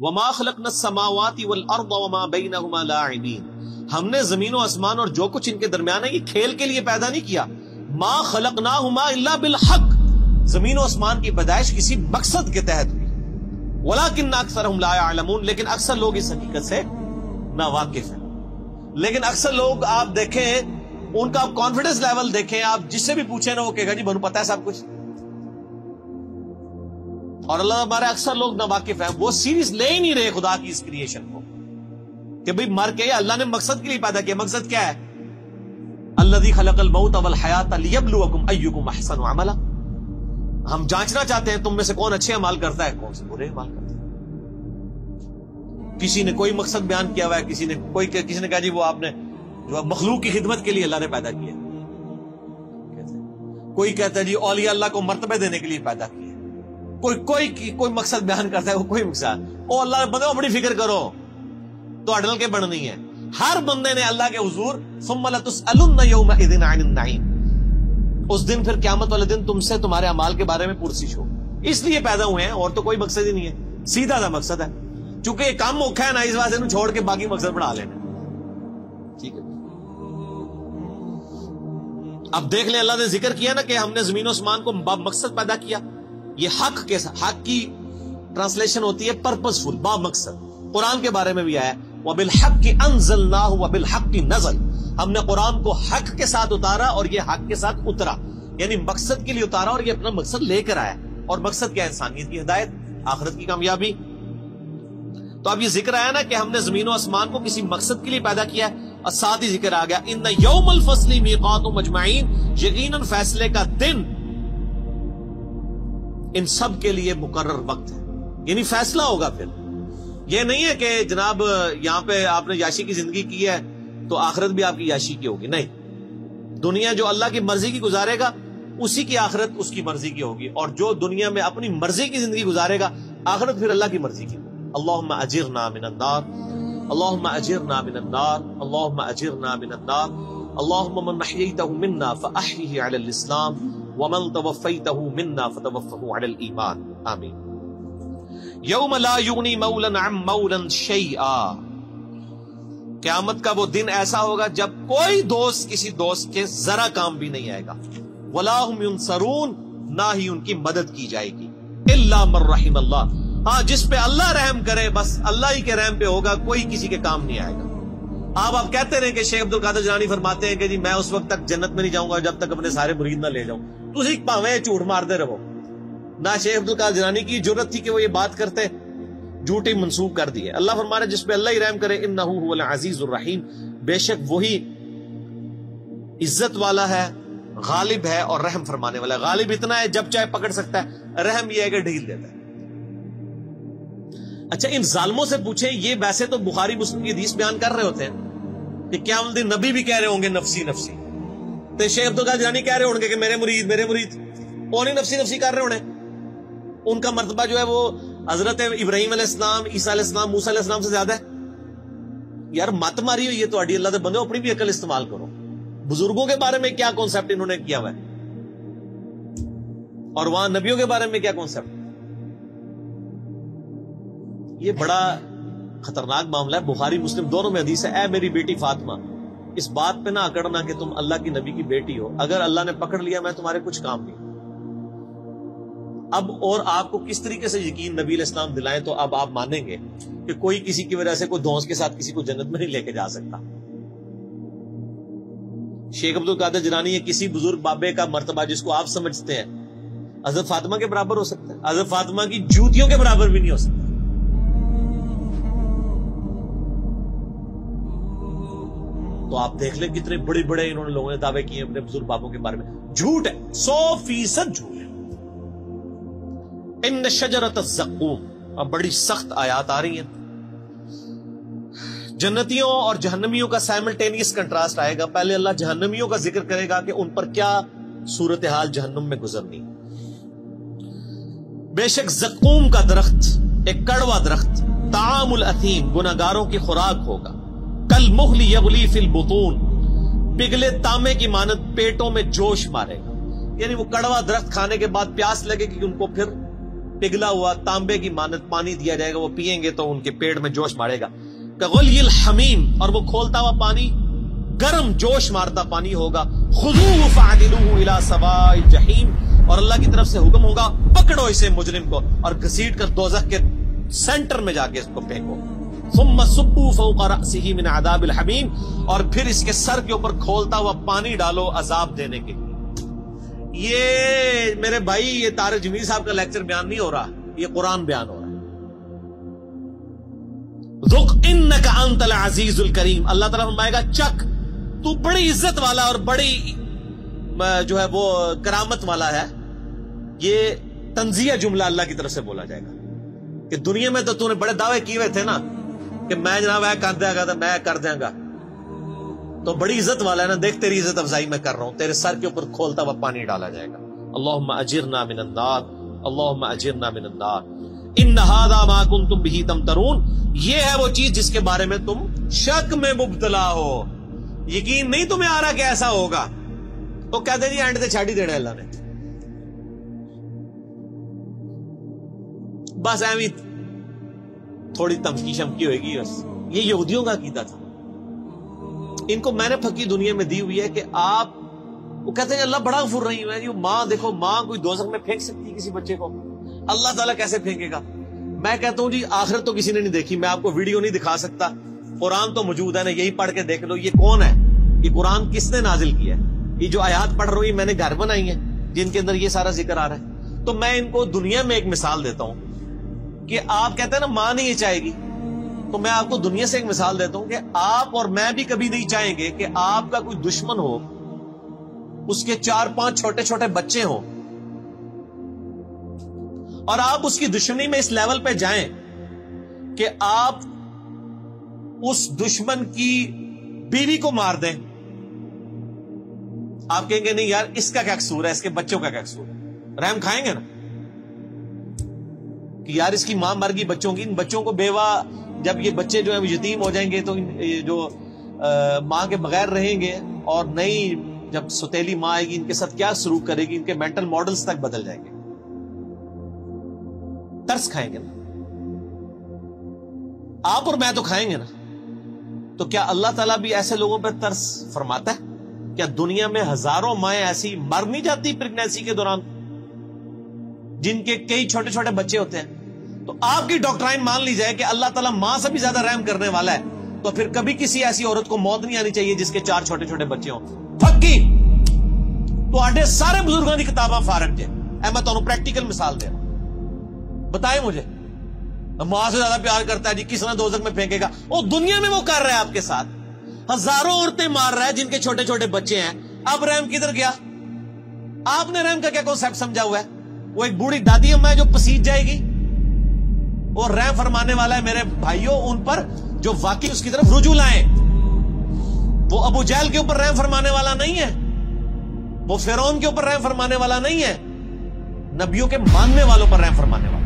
وما خلقنا السماوات والارض وما بينهما لاعبین، ہم نے زمین و آسمان اور جو کچھ ان کے درمیان ہے یہ کھیل کے لیے پیدا نہیں کیا. ما خلقناهما الا بالحق، زمین و آسمان کی پیدائش کسی مقصد کے تحت ہوئی. ولكن اکثرهم لا يعلمون، لیکن اکثر لوگ اس حقیقت سے ناواقف ہیں. لیکن اکثر لوگ آپ دیکھیں ان کا کانفیڈنس لیول دیکھیں، آپ جس سے بھی پوچھیں نا وہ کہے گا جی بنو پتہ ہے سب کچھ. اور اللہ ہمارے اکثر لوگ ناواقف ہیں، وہ سیریس لے ہی نہیں رہے خدا کی اس کریشن کو کہ بھئی مر کے اللہ نے مقصد کے لیے پیدا کیا. مقصد کیا ہے؟ الذی خلق الموت والحیات لیبلوکم ایکم احسن عملا. ہم جانچنا چاہتے ہیں تم میں سے کون اچھے اعمال کرتا ہے، کون سے برے اعمال کرتا ہے. کسی نے کوئی مقصد بیان کیا ہوا ہے، کسی نے کہا جی وہ آپ نے جو مخلوق کی خدمت کے لیے اللہ نے پیدا کیا. کوئی کہتا ہے جی اولیاء اللہ کو مرتبہ دینے کے لیے پیدا کیا. کوئی مقصد بیان کرتا ہے، وہ کوئی مقصد. او اللہ بندے بڑی فکر کرو تو اڈل کے بڑھنی ہے. ہر بندے نے اللہ کے حضور ثم لتسألن یومئذ عن النعیم، اس دن پھر قیامت والے دن تم سے تمہارے اعمال کے بارے میں پرسش ہو. اس لیے پیدا ہوئے ہیں اور تو کوئی مقصد ہی نہیں ہے. سیدھا سا مقصد ہے، چونکہ یہ کام اوکھا ہے نا، اس واسطے چھوڑ کے باقی مقصد بڑھا لینا. ٹھیک ہے، اب دیکھ لیں اللہ نے ذکر کیا نا کہ ہم نے زمین و آسمان کو مقصد پیدا کیا. یہ حق کے ساتھ، حق کی ٹرانسلیشن ہوتی ہے پرپز فل، با مقصد. قرآن کے بارے میں بھی آیا وَبِالْحَقِّ أَنزَلْنَاهُ وَبِالْحَقِّ نَزَلَ، ہم نے قرآن کو حق کے ساتھ اتارا اور یہ حق کے ساتھ اترا. یعنی مقصد کے لیے اتارا اور یہ اپنا مقصد لے کر آیا. اور مقصد کیا؟ انسانیت کی ہدایت، آخرت کی کامیابی. تو اب یہ ذکر آیا نا کہ ہم نے زمین و آسمان کو کسی مقصد کے لیے پیدا کیا ہے، اور ساتھ ہی ذکر آ گیا ان یوم الفصل میقاتهم اجمعین، یقیناً فیصلے کا دن ان سب کے لیے مقرر وقت ہے. یعنی فیصلہ ہوگا. پھر یہ نہیں ہے کہ جناب یہاں پہ آپ نے یاشی کی زندگی کی ہے تو آخرت بھی آپ کی یاشی کی ہوگی. نہیں، دنیا جو اللہ کی مرضی کی گزارے گا اسی کی آخرت اس کی مرضی کی ہوگی. اور جو دنیا میں اپنی مرضی کی زندگی گزارے گا آخرت پھر اللہ کی مرضی کی. اللہم اجرنا من النار، اللہم اجرنا من النار، اللہم اجرنا من النار. اللہم من احییتہ منا فاحیہ علی الاسلام ومن توفیتہ منا فتوفہ علی الایمان. آمین. یوم لا یغنی مولا عن مولا شیئا، قیامت کا وہ دن ایسا ہوگا جب کوئی دوست کسی دوست کے ذرا کام بھی نہیں آئے گا. ولا هم ينصرون، نہ ہی ان کی مدد کی جائے گی. الا من رحم اللہ، ہاں جس پہ اللہ رحم کرے بس اللہ ہی کے رحم پہ ہوگا، کوئی کسی کے کام نہیں آئے گا. آپ کہتے رہے کہ شیخ عبد القادر جیلانی فرماتے ہیں کہ جی میں اس وقت تک جنت میں نہیں جاؤں گا جب تک اپنے سارے مرید نہ لے جاؤں. تسی پاویں جھوٹ مارتے رہو. نہ شیخ عبد القادر جیلانی کی جرت تھی کہ وہ یہ بات کرتے، جھوٹی منسوب کر دی ہے. اللہ فرما رہا ہے جس پہ اللہ ہی رحم کرے انہ هو العزیز الرحیم، بے شک وہی عزت والا ہے، غالب ہے اور رحم فرمانے والا ہے. غالب اتنا ہے جب چاہے پکڑ سکتا ہے، رحم یہ ہے کہ ڈھیل دیتا ہے. اچھا ان ظالموں سے پوچھیں، یہ ویسے تو بخاری مسلم کی حدیث بیان کر رہے ہوتے ہیں کہ قیامت دن نبی بھی کہہ رہے ہوں گے نفسی نفسی، تو شیخ عبد القادر جیلانی کہہ رہے ہوں گے کہ میرے مرید میرے مرید، وہ نہیں نفسی نفسی کر رہے ہونے. ان کا مرتبہ جو ہے وہ حضرت ابراہیم علیہ السلام، عیسیٰ علیہ السلام، موسیٰ علیہ السلام سے زیادہ ہے. یار مت ماری ہوئی ہے تو اللہ دے بندے اپنی بھی عقل استعمال کرو. بزرگوں کے بارے میں کیا کانسیپٹ انہوں نے کیا ہوا ہے اور وہاں نبیوں کے بارے میں کیا کانسیپٹ. یہ بڑا خطرناک معاملہ ہے. بخاری مسلم دونوں میں حدیث ہے اے میری بیٹی فاطمہ، اس بات پہ نہ اکڑنا کہ تم اللہ کی نبی کی بیٹی ہو، اگر اللہ نے پکڑ لیا میں تمہارے کچھ کام نہیں. اب اور آپ کو کس طریقے سے یقین نبی علیہ السلام دلائیں تو اب آپ مانیں گے کہ کوئی کسی کی وجہ سے کوئی دھونس کے ساتھ کسی کو جنت میں نہیں لے کے جا سکتا. شیخ عبد القادر جیلانی یا کسی بزرگ بابے کا مرتبہ جس کو آپ سمجھتے ہیں حضرت فاطمہ کے برابر ہو سکتا ہے، حضرت فاطمہ کی جوتیوں کے برابر بھی نہیں ہو سکتا. تو آپ دیکھ لیں کتنے بڑے بڑے انہوں نے لوگوں نے دعوے کیے اپنے بزرگ بابوں کے بارے میں. جھوٹ ہے، 100% جھوٹ ہے. ان شجرۃ الزقوم، اب بڑی سخت آیات آ رہی ہیں. جنتیوں اور جہنمیوں کا سائملٹینیس کنٹراسٹ آئے گا. پہلے اللہ جہنمیوں کا ذکر کرے گا کہ ان پر کیا صورتحال جہنم میں گزرنی. بے شک زقوم کا درخت ایک کڑوا درخت، طعام الاثیم گناہگاروں کی خوراک ہوگا. کالمہل یغلی فی البطون، پگھلے تانبے کی مانند پیٹوں میں جوش مارے گا. یعنی وہ کڑوا درخت کھانے کے بعد پیاس لگے کہ ان کو پھر پگھلا ہوا تانبے کی مانند پانی دیا جائے گا، وہ پیئیں گے تو ان کے پیٹ میں جوش مارے گا. کغلی الحمیم، اور وہ کھولتا ہوا پانی گرم جوش مارتا پانی ہوگا. خذوہ فاعدلوہ الی سواء الجحیم، اور اللہ کی طرف سے حکم ہوگا پکڑو اسے مجرم کو اور گھسیٹ کر دوزخ کے سینٹر میں جا کے اس کو پھینکو. ثم صبوا فوق رأسہ من عذاب الحمیم، اور پھر اس کے سر کے اوپر کھولتا ہوا پانی ڈالو عذاب دینے کے. یہ میرے بھائی یہ طارق جمیل صاحب کا لیکچر بیان نہیں ہو رہا، یہ قرآن بیان ہو رہا ہے. ذق انک انت العزیز الکریم، اللہ تعالیٰ فرمائے گا چک، تو بڑی عزت والا اور بڑی جو ہے وہ کرامت والا ہے. یہ تنزیہ جملہ اللہ کی طرف سے بولا جائے گا کہ دنیا میں تو نے بڑے دعوے کیے ہوئے تھے نا کہ میں جناب کر دیا گا، میں کر دیا گا، تو بڑی عزت والا ہے نا، دیکھ تیری عزت افزائی میں کر رہا ہوں، تیرے سر کے اوپر کھولتا ہوا پانی ڈالا جائے گا. اللہم اجرنا من النار، اللہم اجرنا من النار. ان ھذا ما کنتم بہ تمترون، یہ ہے وہ چیز جس کے بارے میں تم شک میں مبتلا ہو، یقین نہیں تمہیں آ رہا کہ ایسا ہوگا، تو کہتے جی اینڈ تے چھاڑ ہی دینا اللہ نے. بس ایویں تھوڑی تمکی شمکی ہوئے گی. بس یہ یہودیوں کا عقیدہ تھا. ان کو میں نے پھکی دنیا میں دی ہوئی ہے کہ آپ، وہ کہتے ہیں اللہ بڑا غفور رحیم ہے. ماں دیکھو، ماں کوئی دوزخ میں پھینک سکتی ہے کسی بچے کو، اللہ تعالیٰ کیسے پھینکے گا؟ میں کہتا ہوں جی آخرت تو کسی نے نہیں دیکھی، میں آپ کو ویڈیو نہیں دکھا سکتا، قرآن تو موجود ہے نا، یہی پڑھ کے دیکھ لو. یہ کون ہے؟ یہ قرآن کس نے نازل کیا ہے؟ یہ جو آیات پڑھ رہی میں نے گھر بنائی ہیں جن کے اندر یہ سارا ذکر آ رہا ہے. تو میں ان کو دنیا میں ایک مثال دیتا ہوں کہ آپ کہتے ہیں نا ماں نہیں یہ چاہے گی، تو میں آپ کو دنیا سے ایک مثال دیتا ہوں کہ آپ اور میں بھی کبھی نہیں چاہیں گے کہ آپ کا کوئی دشمن ہو، اس کے 4-5 چھوٹے چھوٹے بچے ہوں، اور آپ اس کی دشمنی میں اس لیول پہ جائیں کہ آپ اس دشمن کی بیوی کو مار دیں. آپ کہیں گے نہیں یار اس کا کیا قصور ہے، اس کے بچوں کا کیا قصور ہے؟ رحم کھائیں گے نا کہ یار اس کی ماں مر گئی بچوں کی، ان بچوں کو بیوہ، جب یہ بچے جو ہیں یتیم ہو جائیں گے تو جو ماں کے بغیر رہیں گے، اور نئی جب ستیلی ماں آئے گی ان کے ساتھ کیا سلوک کرے گی، ان کے مینٹل ماڈلز تک بدل جائیں گے. ترس کھائیں گے نا آپ اور میں، تو کھائیں گے نا. تو کیا اللہ تعالیٰ بھی ایسے لوگوں پہ ترس فرماتا ہے؟ کیا دنیا میں ہزاروں مائیں ایسی مر نہیں جاتی پریگنینسی کے دوران جن کے کئی چھوٹے چھوٹے بچے ہوتے ہیں؟ تو آپ کی ڈاکٹرائن مان لی جائے کہ اللہ تعالیٰ ماں سے بھی زیادہ رحم کرنے والا ہے، تو پھر کبھی کسی ایسی عورت کو موت نہیں آنی چاہیے جس کے 4 چھوٹے چھوٹے بچے ہوں. پھکی تو آڈے سارے بزرگوں کی کتاباں فارغ جے. میں تمہیں پریکٹیکل مثال دے رہا ہوں، بتائیں مجھے ماں سے زیادہ پیار کرتا ہے جی، کس طرح دوزخ میں پھینکے گا؟ وہ دنیا میں وہ کر رہا ہے آپ کے ساتھ، ہزاروں عورتیں مار رہا ہے جن کے چھوٹے چھوٹے بچے ہیں. اب رحم کدھر گیا؟ آپ نے رحم کا کیا کانسیپٹ سمجھا ہوا ہے؟ وہ ایک بوڑھی دادی اماں ہے جو پسیج جائے گی، وہ رحم فرمانے والا ہے میرے بھائیوں ان پر جو واقعی اس کی طرف رجوع لائیں. وہ ابو جہل کے اوپر رحم فرمانے والا نہیں ہے، وہ فرعون کے اوپر رحم فرمانے والا نہیں ہے، نبیوں کے ماننے والوں پر رحم فرمانے والا.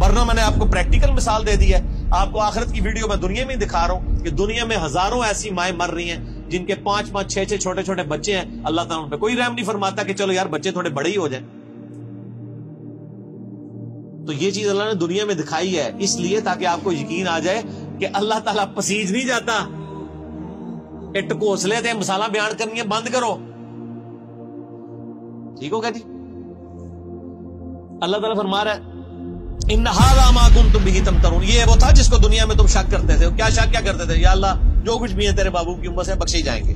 ورنہ میں نے آپ کو پریکٹیکل مثال دے دی ہے. آپ کو آخرت کی ویڈیو میں دنیا میں دکھا رہا ہوں کہ دنیا میں ہزاروں ایسی مائیں مر رہی ہیں جن کے 5-5 6-6 چھوٹے چھوٹے بچے ہیں. اللہ تعالیٰ ان پہ کوئی رحم نہیں فرماتا کہ چلو یار بچے تھوڑے بڑے ہی ہو جائیں. تو یہ چیز اللہ نے دنیا میں دکھائی ہے اس لیے تاکہ آپ کو یقین آ جائے کہ اللہ تعالیٰ پسیج نہیں جاتا. ٹکوسلے تھے مسالہ بیان کرنی ہے بند کرو. ٹھیک ہوگا جی؟ اللہ تعالیٰ فرما رہا ہے ان ھذا ما کنتم بہ تمترون، یہ وہ تھا جس کو دنیا میں تم شک کرتے تھے. کیا شک کیا کرتے تھے؟ یا اللہ جو کچھ بھی ہے تیرے بابو کی امت سے بخشے جائیں گے.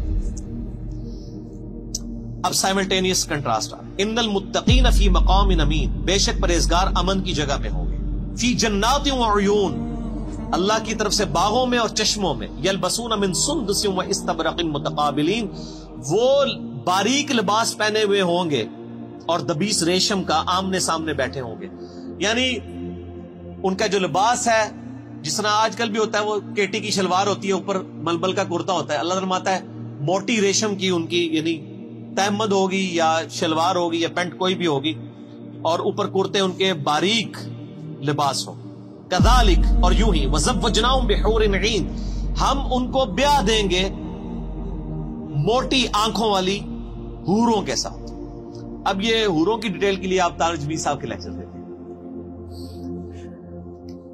اب سائملٹینیس کنٹراسٹ ان المتقین فی مقام امین، بے شک پرہیزگار امن کی جگہ میں ہوں گے. فی جنات و عیون، اللہ کی طرف سے باغوں میں اور چشموں میں. یلبسون من سندس و استبرق متقابلین، وہ باریک لباس پہنے ہوئے ہوں گے اور دبیس ریشم کا آمنے سامنے بیٹھے ہوں گے. یعنی ان کا جو لباس ہے جس طرح آج کل بھی ہوتا ہے، وہ کیٹی کی شلوار ہوتی ہے، اوپر ملبل کا کرتا ہوتا ہے. اللہ فرماتا ہے موٹی ریشم کی ان کی یعنی تحمد ہوگی یا شلوار ہوگی یا پینٹ کوئی بھی ہوگی، اور اوپر کرتے ان کے باریک لباس ہو. کذالک، اور یوں ہی وزوجناہم بحور عین، ہم ان کو بیاہ دیں گے موٹی آنکھوں والی حوروں کے ساتھ. اب یہ حوروں کی ڈیٹیل کے لیے آپ طارق جمیل صاحب کے لیکچر دیکھیں.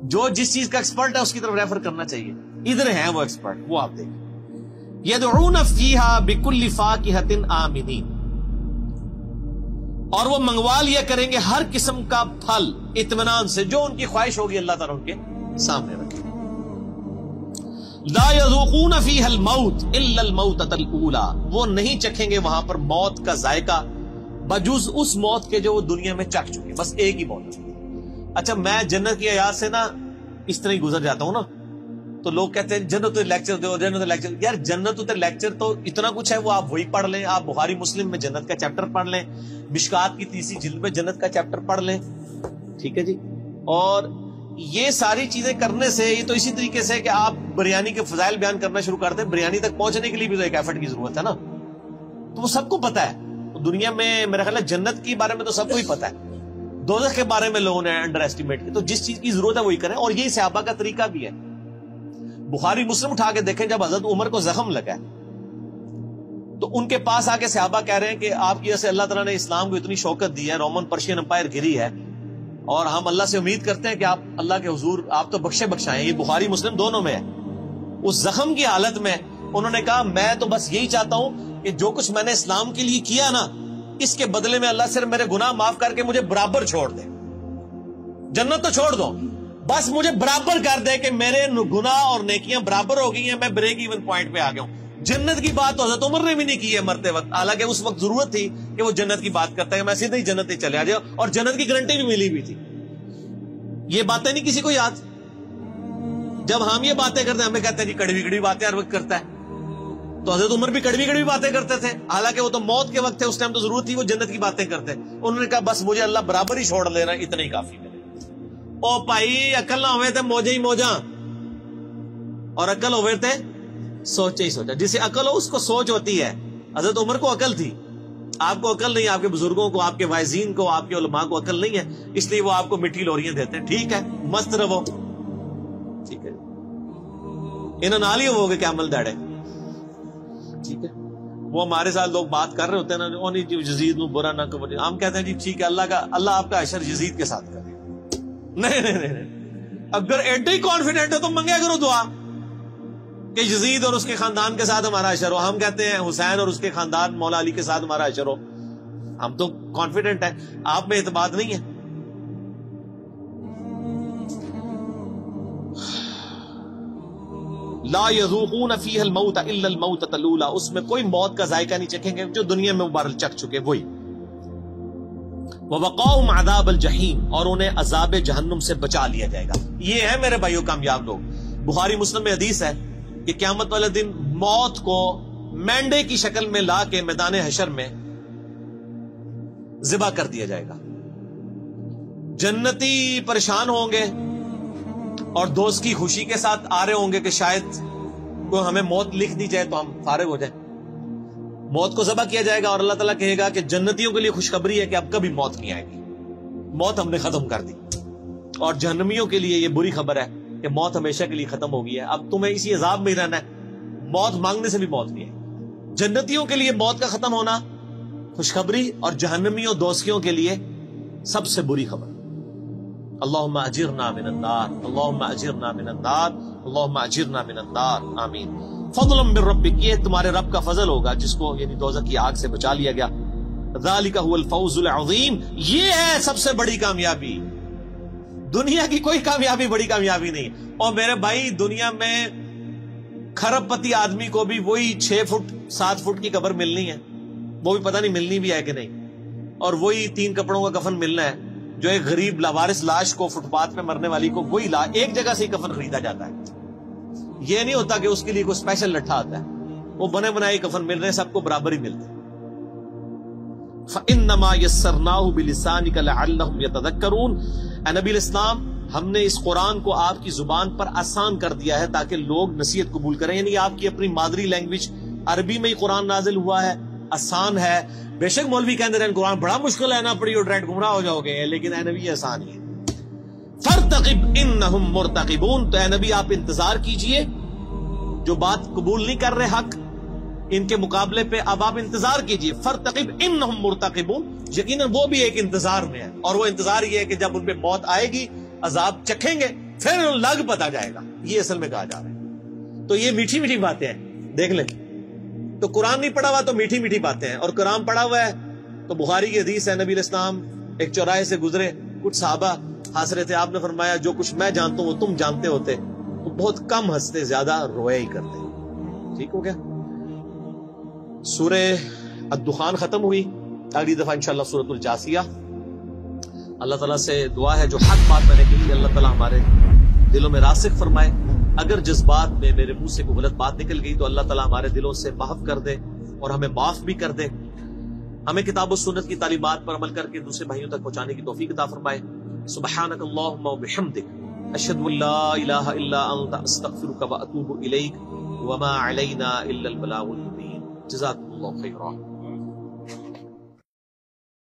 جو جس چیز کا ایکسپرٹ ہے اس کی طرف ریفر کرنا چاہیے. ادھر ہیں وہ ایکسپرٹ, وہ آپ دیکھیں. یدعون فیہا بکل فاکہۃ آمنین, اور وہ منگوا لیا کریں گے ہر قسم کا پھل اطمینان سے, جو ان کی خواہش ہوگی اللہ تعالیٰ ان کے سامنے رکھے. لا یذوقون فیہا الموت الا الموتۃ الاولی, وہ نہیں چکھیں گے وہاں پر موت کا ذائقہ بجز اس موت کے جو وہ دنیا میں چکھ چکے. بس ایک ہی موت. اچھا میں جنت کی آیات سے نا اس طرح ہی گزر جاتا ہوں نا, تو لوگ کہتے ہیں جنت لیکچر دو, جنت لیکچر. یار جنت لیکچر تو اتنا کچھ ہے, وہ آپ وہی پڑھ لیں. آپ بخاری مسلم میں جنت کا چیپٹر پڑھ لیں, مشکات کی 3 جلد میں جنت کا چیپٹر پڑھ لیں, ٹھیک ہے جی. اور یہ ساری چیزیں کرنے سے, یہ تو اسی طریقے سے کہ آپ بریانی کے فضائل بیان کرنا شروع کرتے ہیں, بریانی تک پہنچنے کے لیے بھی تو ایک ایفرٹ کی ضرورت ہے نا. تو وہ سب کو پتا ہے دنیا میں, میرا خیال ہے جنت کے بارے میں تو سب کو ہی پتا ہے, دوزخ کے بارے میں لوگوں نے انڈر ایسٹیمیٹ کی. تو جس چیز کی ضرورت ہے وہی کریں, اور یہی صحابہ کا طریقہ بھی ہے. بخاری مسلم اٹھا کے دیکھیں, جب حضرت عمر کو زخم لگا تو ان کے پاس آ کے صحابہ کہہ رہے ہیں کہ آپ کی وجہ سے اللہ تعالیٰ نے اسلام کو اتنی شوکت دی ہے, رومن پرشین امپائر گری ہے, اور ہم اللہ سے امید کرتے ہیں کہ آپ اللہ کے حضور آپ تو بخشے بخشائیں. یہ بخاری مسلم دونوں میں ہے. اس زخم کی حالت میں انہوں نے کہا میں تو بس یہی چاہتا ہوں کہ جو کچھ میں نے اسلام کے لیے کیا نا, اس کے بدلے میں اللہ صرف میرے گناہ معاف کر کے مجھے برابر چھوڑ دے. جنت تو چھوڑ دو, بس مجھے برابر کر دے کہ میرے گناہ اور نیکیاں برابر ہو گئی ہیں, میں بریک ایون پوائنٹ پہ آ گیا ہوں. جنت کی بات تو حضرت عمر نے بھی نہیں کی ہے مرتے وقت, حالانکہ اس وقت ضرورت تھی کہ وہ جنت کی بات کرتا ہے, میں سیدھے ہی جنت ہی چلے آ جاؤ, اور جنت کی گارنٹی بھی ملی ہوئی تھی. یہ باتیں نہیں کسی کو یاد. جب ہم یہ باتیں کرتے ہیں ہمیں کہتے ہیں جی کڑوی کڑوی باتیں ہر وقت کرتا ہے. تو حضرت عمر بھی کڑوی کڑوی باتیں کرتے تھے, حالانکہ وہ تو موت کے وقت تھے, اس ٹائم تو ضرورت تھی وہ جنت کی باتیں کرتے. انہوں نے کہا بس مجھے اللہ برابر ہی چھوڑ لینا, اتنا ہی کافی ہے. او بھائی عقل نہ ہوئے تھے موجے ہی موجاں, اور عقل ہوئے تھے سوچے ہی سوچا. جسے عقل ہو اس کو سوچ ہوتی ہے. حضرت عمر کو عقل تھی, آپ کو عقل نہیں, آپ کے بزرگوں کو, آپ کے واعظین کو, آپ کے علماء کو عقل نہیں ہے, اس لیے وہ آپ کو مٹھی لوریاں دیتے ہیں. ٹھیک ہے مست رہو, ٹھیک ہے, انہوں نال ہی ہو گے کیا عمل داڑے, ٹھیک ہے. وہ ہمارے ساتھ لوگ بات کر رہے ہوتے ہیں نا, یزید نو برا نہ کرو, ہم کہتے ہیں جی ٹھیک ہے اللہ آپ کا حشر یزید کے ساتھ کرے. نہیں, اگر ایڈے ہی کانفیڈنٹ ہو تو منگے کرو دعا کہ یزید اور اس کے خاندان کے ساتھ ہمارا حشر ہو. ہم کہتے ہیں حسین اور اس کے خاندان مولا علی کے ساتھ ہمارا حشر ہو. ہم تو کانفیڈنٹ ہیں, آپ میں اعتماد نہیں ہے. لا یذوقون فیہا الموت الا الموتۃ الاولی, اس میں کوئی موت کا ذائقہ نہیں چکھیں گے جو دنیا میں مبارک چکھ چکے وہی. وَوَقَاهُمْ عَذَابَ الْجَحِيمِ, اور انہیں عذاب جہنم سے بچا لیا جائے گا. یہ ہے میرے بھائیوں کامیاب لوگ. بخاری مسلم میں حدیث ہے کہ قیامت والے دن موت کو مینڈے کی شکل میں لا کے میدان حشر میں ذبح کر دیا جائے گا. جنتی پریشان ہوں گے اور دوست کی خوشی کے ساتھ آ رہے ہوں گے کہ شاید کوئی ہمیں موت لکھ دی جائے تو ہم فارغ ہو جائیں. موت کو ذبح کیا جائے گا اور اللہ تعالیٰ کہے گا کہ جنتیوں کے لیے خوشخبری ہے کہ اب کبھی موت نہیں آئے گی, موت ہم نے ختم کر دی. اور جہنمیوں کے لیے یہ بری خبر ہے کہ موت ہمیشہ کے لیے ختم ہو گئی ہے, اب تمہیں اسی عذاب میں ہی رہنا ہے, موت مانگنے سے بھی موت نہیں ہے. جنتیوں کے لیے موت کا ختم ہونا خوشخبری, اور جہنمیوں دوستیوں کے لیے سب سے بری خبر. اللہم اجرنا من النار, اللہم اجرنا من النار, اللہم اجرنا من النار, آمین. فضل من ربک, یہ تمہارے رب کا فضل ہوگا جس کو یعنی دوزخ کی آگ سے بچا لیا گیا. ذالک هو الفوز العظیم, یہ ہے سب سے بڑی کامیابی. دنیا کی کوئی کامیابی بڑی کامیابی نہیں. اور میرے بھائی دنیا میں کھرب پتی آدمی کو بھی وہی 6 فٹ 7 فٹ کی قبر ملنی ہے, وہ بھی پتہ نہیں ملنی بھی ہے کہ نہیں, اور وہی 3 کپڑوں کا کفن ملنا ہے. جو ایک غریب لاوارث لاش کو فٹ پاتھ پہ مرنے والی کو وہی ایک جگہ سے ہی کفن خریدا جاتا ہے. یہ نہیں ہوتا کہ اس کے لیے کوئی اسپیشل لٹھا آتا ہے, وہ بنے بنائے کفن مل رہے ہیں, سب کو برابر ہی ملتے ہیں. فَإِنَّمَا يَسَّرْنَاهُ بِلِسَانِكَ لَعَلَّهُمْ يَتَذَكَّرُونَ, اے نبی الاسلام ہم نے اس قرآن کو آپ کی زبان پر آسان کر دیا ہے تاکہ لوگ نصیحت قبول کریں. یعنی آپ کی اپنی مادری لینگویج عربی میں ہی قرآن نازل ہوا ہے, آسان ہے. بے شک مولوی کہتے ہیں قرآن بڑا مشکل ہے, نہ پڑھی اور ڈائریکٹ گمراہ ہو جاؤ گے, لیکن اے نبی آسان ہی ہے. فَارْتَقِبْ إِنَّهُمْ مُرْتَقِبُونَ, تو اے نبی آپ انتظار کیجئے, جو بات قبول نہیں کر رہے حق ان کے مقابلے پہ اب آپ انتظار کیجئے. فَارْتَقِبْ إِنَّهُمْ مُرْتَقِبُونَ, یقیناً وہ بھی ایک انتظار میں ہے, اور وہ انتظار یہ ہے کہ جب ان پہ موت آئے گی عذاب چکھیں گے پھر لگ پتا جائے گا، یہ اصل میں کہا جا رہا ہے۔ تو یہ میٹھی میٹھی باتیں ہیں، دیکھ لیں۔ تو قرآن نہیں پڑھا ہوا تو میٹھی میٹھی باتیں ہیں، اور قرآن پڑھا ہوا ہے تو بخاری کی حدیث ہے، نبی علیہ السلام ایک چوراہے سے گزرے، کچھ صحابہ ہنس رہے تھے، آپ نے فرمایا جو کچھ میں جانتا ہوں وہ تم جانتے ہوتے تو بہت کم ہنستے، زیادہ رویا ہی کرتے۔ ٹھیک ہو گیا؟ سورہ الدخان ختم ہوئی، اگلی دفعہ انشاءاللہ سورۃ الجاثیہ۔ اللہ تعالیٰ سے دعا ہے جو حق بات میں نے کہی اللہ تعالیٰ ہمارے دلوں میں راسخ فرمائے، اگر جذبات میں میرے منہ سے کوئی غلط بات نکل گئی تو اللہ تعالیٰ ہمارے دلوں سے معاف کر دے اور ہمیں معاف بھی کر دے، ہمیں کتاب و سنت کی تعلیمات پر عمل کر کے دوسرے بھائیوں تک پہنچانے کی توفیق عطا فرمائے۔ سبحانک اللہم و بحمدک، اشہد ان لا الہ الا انت، استغفرک و اتوب الیک، وما علینا الا البلاغ المبین۔ جزاکم اللہ خیرا۔